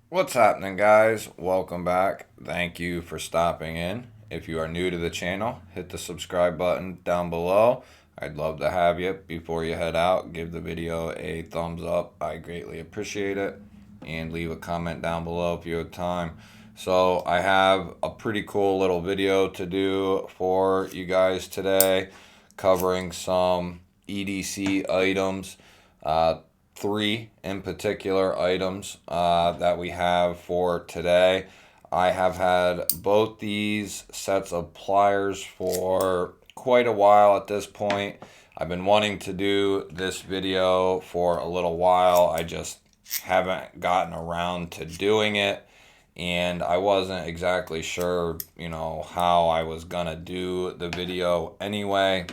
What's happening, guys? Welcome back. Thank you for stopping in. If you are new to the channel, hit the subscribe button down below. I'd love to have you. Before you head out, give the video a thumbs up. I greatly appreciate it. And leave a comment down below if you have time. So, I have a pretty cool little video to do for you guys today, covering some EDC items. Three in particular items that we have for today. I have had both these sets of pliers for quite a while at this point. I've been wanting to do this video for a little while. I just haven't gotten around to doing it, and I wasn't exactly sure, how I was gonna do the video anyway,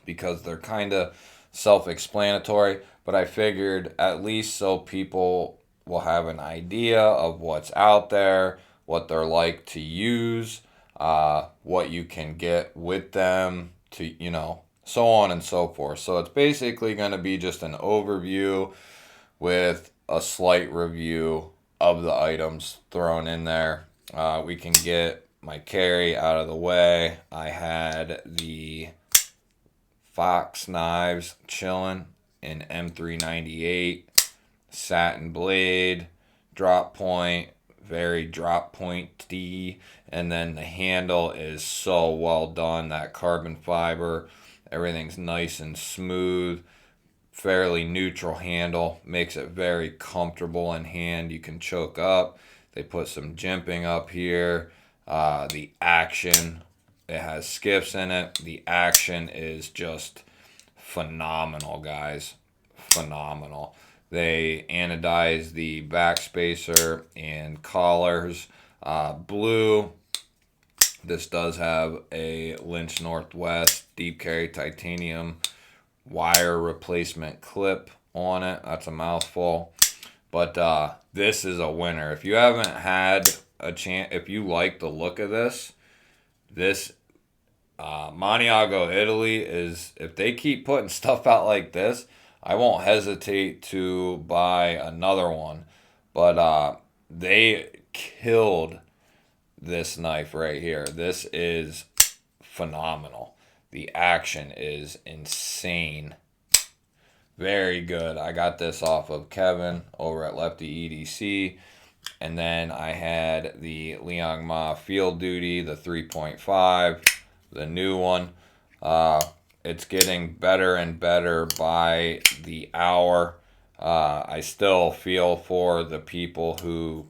because they're kind of self-explanatory, but I figured at least so people will have an idea of what's out there, what they're like to use, what you can get with them, to so on and so forth. So it's basically going to be just an overview with a slight review of the items thrown in there. We can get my carry out of the way. I had the Fox knives chilling in M398, satin blade, drop point, very drop pointy, and then the handle is so well done. That carbon fiber, everything's nice and smooth, fairly neutral handle, makes it very comfortable in hand. You can choke up. They put some jimping up here. The action, it has skiffs in it. The action is just phenomenal, guys. Phenomenal. They anodize the backspacer and collars blue. This does have a Lynch Northwest deep carry titanium wire replacement clip on it. That's a mouthful. But this is a winner. If you haven't had a chance, if you like the look of this Maniago, Italy is, if they keep putting stuff out like this, I won't hesitate to buy another one. But they killed this knife right here. This is phenomenal. The action is insane. Very good. I got this off of Kevin over at Lefty EDC. And then I had the Liang Ma Field Duty, the 3.5, the new one. It's getting better and better by the hour. I still feel for the people who,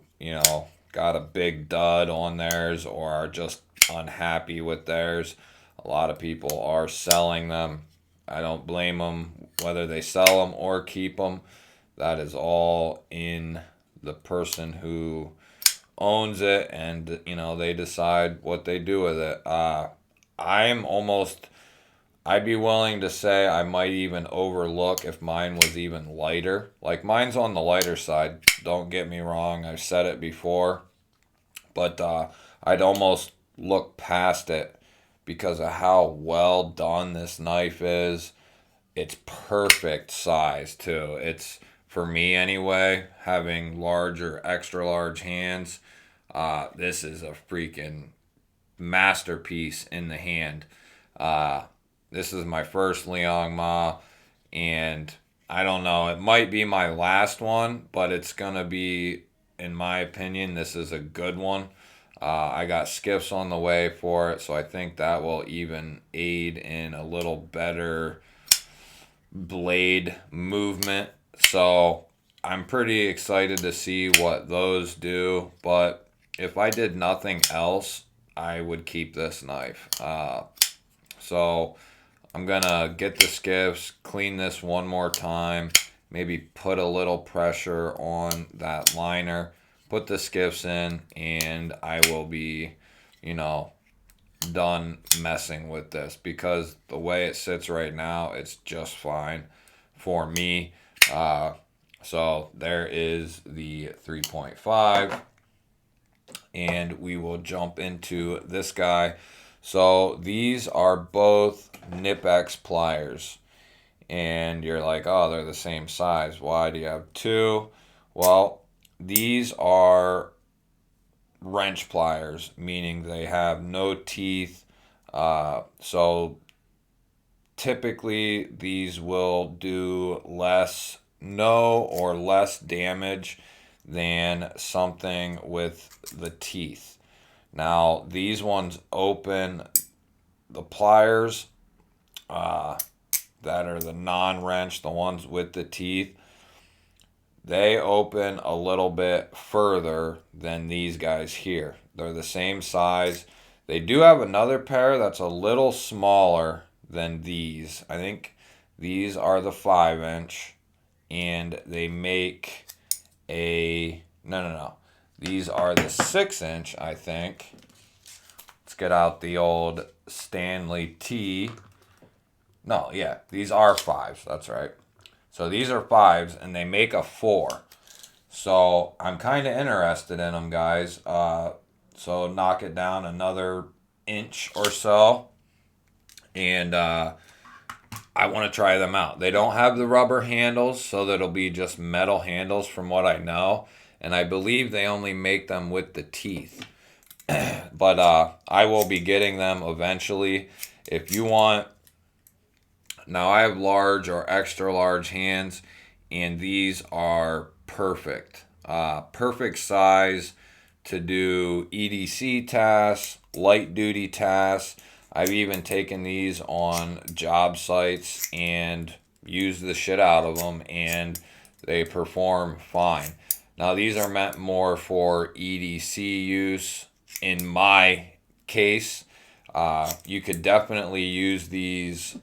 got a big dud on theirs or are just unhappy with theirs. A lot of people are selling them. I don't blame them whether they sell them or keep them. That is all in the person who owns it, and they decide what they do with it. I'd be willing to say I might even overlook if mine was even lighter. Like, mine's on the lighter side, don't get me wrong, I've said it before, but I'd almost look past it because of how well done this knife is. It's perfect size too. It's, for me anyway, having large or extra large hands, this is a freaking masterpiece in the hand. This is my first Liang Ma, and I don't know, it might be my last one, but it's gonna be, in my opinion, this is a good one. I got skiffs on the way for it, so I think that will even aid in a little better blade movement. So I'm pretty excited to see what those do. But if I did nothing else, I would keep this knife. So I'm gonna get the skiffs, clean this one more time, maybe put a little pressure on that liner, put the skiffs in, and I will be, done messing with this, because the way it sits right now, it's just fine for me. So there is the 3.5, and we will jump into this guy. So these are both Knipex pliers, and you're like, oh, they're the same size. Why do you have two? Well, these are wrench pliers, meaning they have no teeth. So typically these will do no or less damage than something with the teeth. Now these ones open, the pliers that are the non-wrench, the ones with the teeth, they open a little bit further than these guys here. They're the same size. They do have another pair that's a little smaller than these. I think these are the 5-inch, and they make no. These are the 6-inch, I think. Let's get out the old Stanley T. No, yeah, these are 5s. That's right. So these are 5s, and they make a 4. So I'm kind of interested in them, guys. So knock it down another inch or so, and I want to try them out. They don't have the rubber handles, so that'll be just metal handles from what I know. And I believe they only make them with the teeth. But I will be getting them eventually. If you want... Now I have large or extra large hands, and these are perfect. Perfect size to do EDC tasks, light duty tasks. I've even taken these on job sites and used the shit out of them, and they perform fine. Now these are meant more for EDC use in my case. You could definitely use these.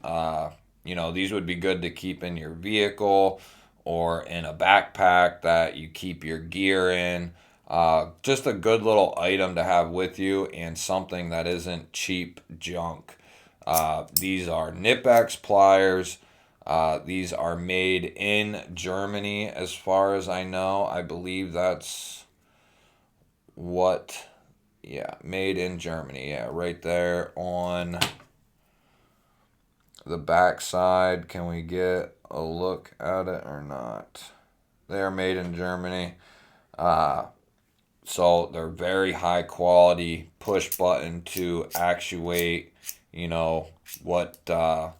These would be good to keep in your vehicle or in a backpack that you keep your gear in. Just a good little item to have with you, and something that isn't cheap junk. These are Knipex pliers. These are made in Germany, as far as I know. I believe that's made in Germany. Yeah, right there on the back side. Can we get a look at it or not? They are made in Germany. So they're very high quality, push button to actuate, what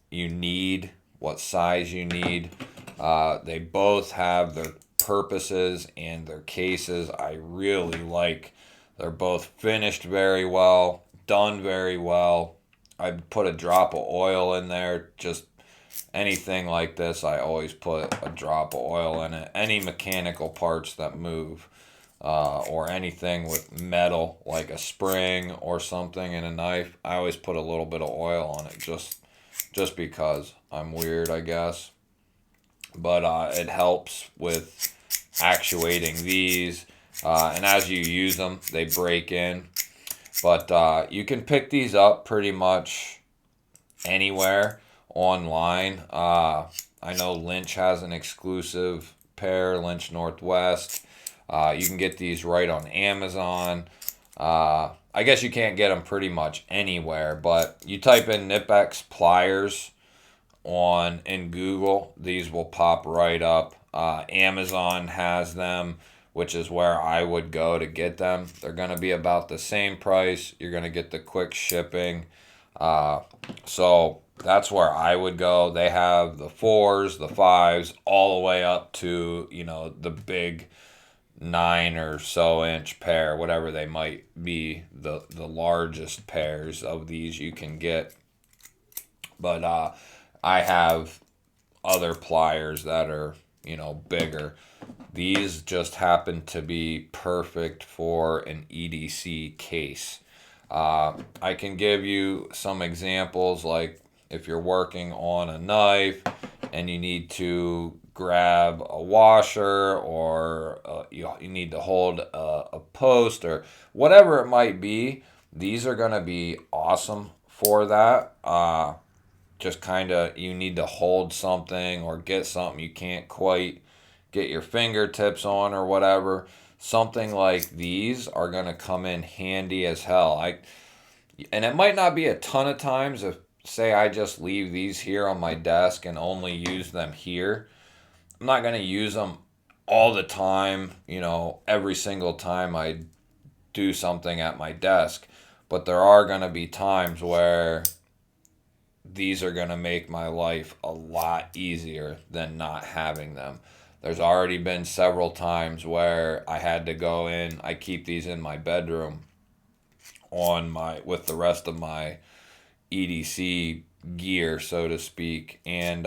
you need, what size you need. They both have their purposes and their cases I really like. They're both finished very well, done very well. I put a drop of oil in there. Just anything like this, I always put a drop of oil in it. Any mechanical parts that move, or anything with metal, like a spring or something in a knife, I always put a little bit of oil on it, just because I'm weird, I guess. But it helps with actuating these, and as you use them, they break in. But you can pick these up pretty much anywhere online. I know Lynch has an exclusive pair, Lynch Northwest. You can get these right on Amazon. I guess you can't get them pretty much anywhere, but you type in Knipex pliers in Google, these will pop right up. Amazon has them, which is where I would go to get them. They're going to be about the same price. You're going to get the quick shipping. So that's where I would go. They have the 4s, the 5s, all the way up to, the big 9 or so inch pair, whatever they might be, the largest pairs of these you can get. But I have other pliers that are, bigger. These just happen to be perfect for an EDC case. I can give you some examples, like if you're working on a knife and you need to grab a washer, or you need to hold a post, or whatever it might be. These are going to be awesome for that. Just kind of, you need to hold something or get something you can't quite get your fingertips on or whatever. Something like these are going to come in handy as hell. And it might not be a ton of times. If, say, I just leave these here on my desk and only use them here, I'm not going to use them all the time, every single time I do something at my desk. But there are going to be times where these are going to make my life a lot easier than not having them. There's already been several times where I had to go in. I keep these in my bedroom with the rest of my EDC gear, so to speak, and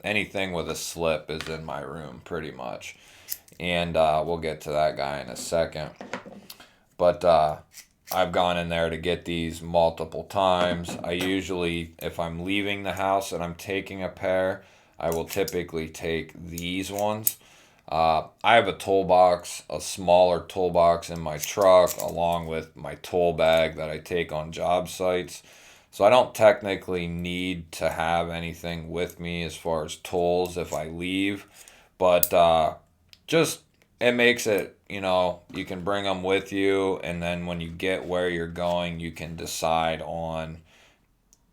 anything with a slip is in my room pretty much. And we'll get to that guy in a second. But I've gone in there to get these multiple times. I usually, if I'm leaving the house and I'm taking a pair, I will typically take these ones. I have a toolbox, a smaller toolbox in my truck, along with my tool bag that I take on job sites. So I don't technically need to have anything with me as far as tools if I leave. But just it makes it, you can bring them with you, and then when you get where you're going, you can decide on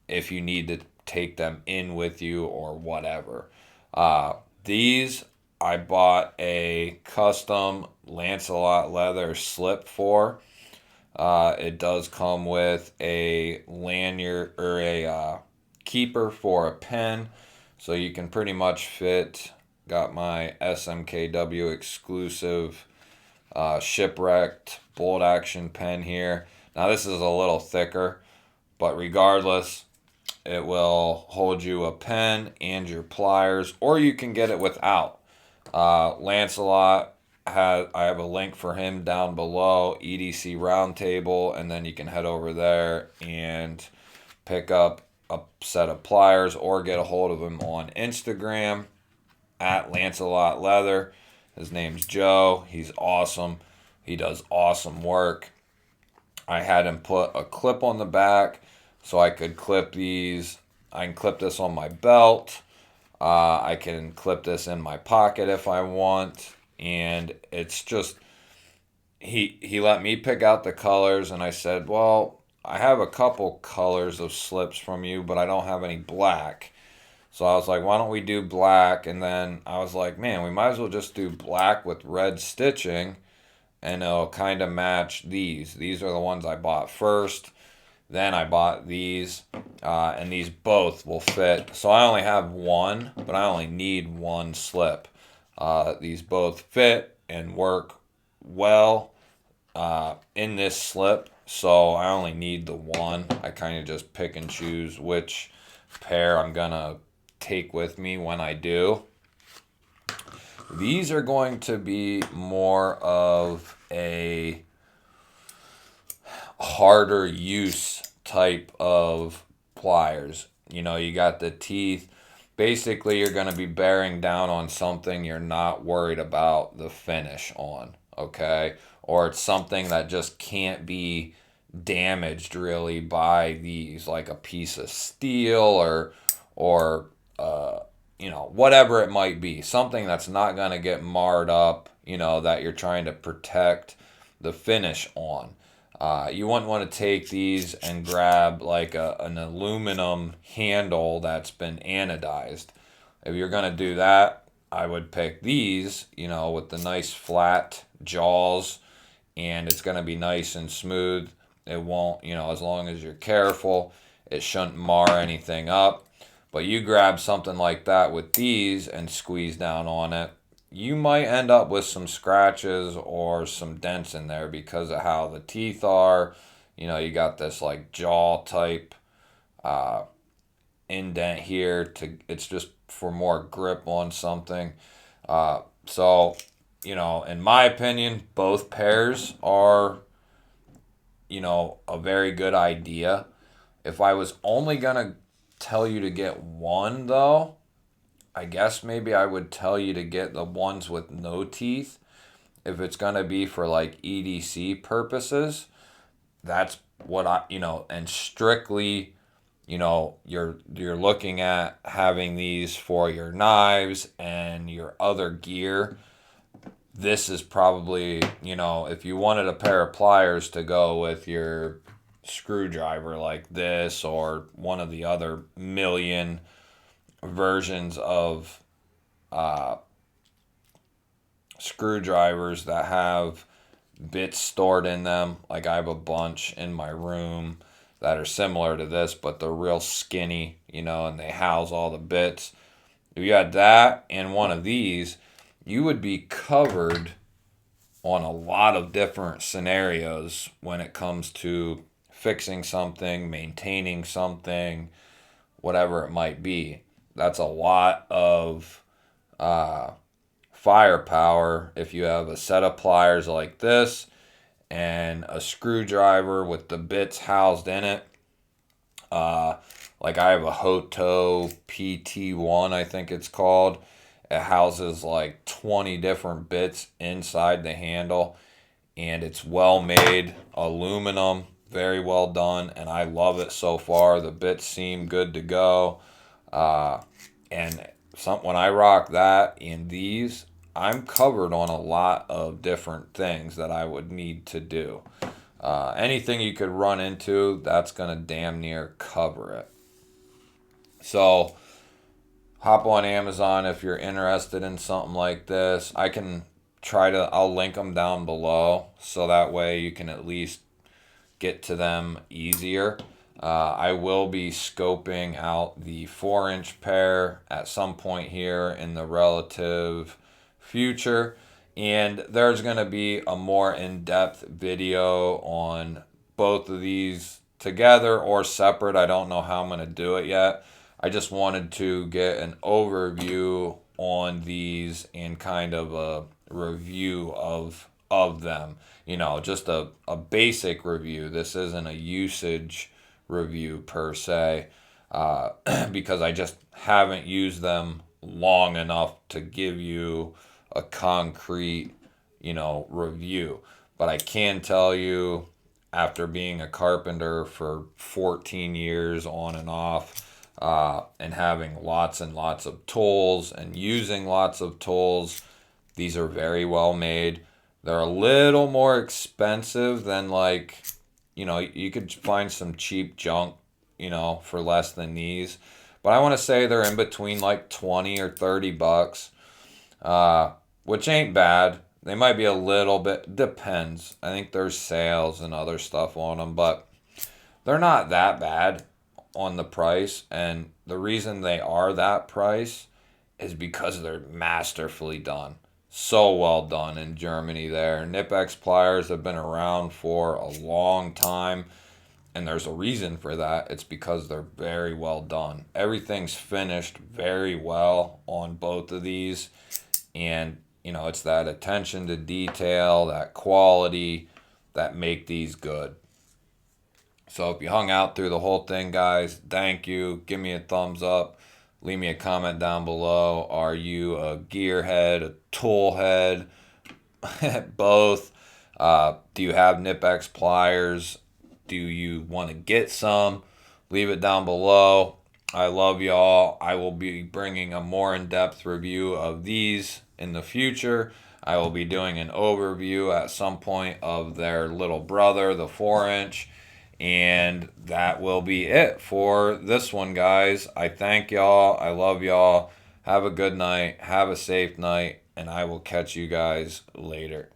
if you need to take them in with you or whatever. These I bought a custom Lancelot leather slip for. It does come with a lanyard or a keeper for a pen, so you can pretty much fit. Got my SMKW exclusive shipwrecked bolt action pen here. Now this is a little thicker, but regardless, it will hold you a pen and your pliers, or you can get it without. Lancelot I have a link for him down below, EDC Roundtable, and then you can head over there and pick up a set of pliers or get a hold of him on Instagram at Lancelot Leather. His name's Joe. He's awesome. He does awesome work. I had him put a clip on the back so I could clip these. I can clip this on my belt. I can clip this in my pocket if I want. And it's just, he let me pick out the colors, and I said, well, I have a couple colors of slips from you, but I don't have any black. So I was like, why don't we do black? And then I was like, man, we might as well just do black with red stitching, and it'll kind of match these. These are the ones I bought first. Then I bought these, and these both will fit. So I only have one, but I only need one slip. These both fit and work well in this slip, so I only need the one. I kind of just pick and choose which pair I'm going to take with me when I do. These are going to be more of a harder use type of pliers. You got the teeth. Basically, you're going to be bearing down on something you're not worried about the finish on, okay? Or it's something that just can't be damaged really by these, like a piece of steel or whatever it might be. Something that's not going to get marred up, that you're trying to protect the finish on. You wouldn't want to take these and grab like an aluminum handle that's been anodized. If you're going to do that, I would pick these, with the nice flat jaws, and it's going to be nice and smooth. It won't, as long as you're careful, it shouldn't mar anything up. But you grab something like that with these and squeeze down on it, you might end up with some scratches or some dents in there because of how the teeth are. You got this like jaw type indent here. It's just for more grip on something. So, in my opinion, both pairs are, a very good idea. If I was only going to tell you to get one, though, I guess maybe I would tell you to get the ones with no teeth. If it's going to be for like EDC purposes, that's what and strictly, you're looking at having these for your knives and your other gear. This is probably, if you wanted a pair of pliers to go with your screwdriver like this or one of the other million versions of screwdrivers that have bits stored in them. Like I have a bunch in my room that are similar to this, but they're real skinny, you know, and they house all the bits. If you had that and one of these, you would be covered on a lot of different scenarios when it comes to fixing something, maintaining something, whatever it might be. That's a lot of firepower if you have a set of pliers like this and a screwdriver with the bits housed in it. Like I have a Hoto PT1, I think it's called. It houses like 20 different bits inside the handle, and it's well made, aluminum, very well done, and I love it so far. The bits seem good to go. And when I rock that and these, I'm covered on a lot of different things that I would need to do. Anything you could run into, that's going to damn near cover it. So hop on Amazon if you're interested in something like this. I'll link them down below so that way you can at least get to them easier. I will be scoping out the 4-inch pair at some point here in the relative future. And there's going to be a more in-depth video on both of these together or separate. I don't know how I'm going to do it yet. I just wanted to get an overview on these and kind of a review of them. You know, just a basic review. This isn't a usage review per se, because I just haven't used them long enough to give you a concrete, you know, review. But I can tell you, after being a carpenter for 14 years on and off, and having lots and lots of tools and using lots of tools, these are very well made. They're a little more expensive than, like, you know, you could find some cheap junk, you know, for less than these. But I want to say they're in between like 20 or 30 bucks, which ain't bad. They might be a little bit, depends. I think there's sales and other stuff on them, but they're not that bad on the price. And the reason they are that price is because they're masterfully done. So well done in Germany there. Knipex pliers have been around for a long time, and there's a reason for that. It's because they're very well done. Everything's finished very well on both of these, and you know, it's that attention to detail, that quality that make these good. So if you hung out through the whole thing, guys, thank you. Give me a thumbs up. Leave me a comment down below. Are you a gearhead, a tool head, both? Do you have Knipex pliers? Do you want to get some? Leave it down below. I love y'all. I will be bringing a more in-depth review of these in the future. I will be doing an overview at some point of their little brother, the 4-inch. And that will be it for this one, guys. I thank y'all. I love y'all. Have a good night. Have a safe night. And I will catch you guys later.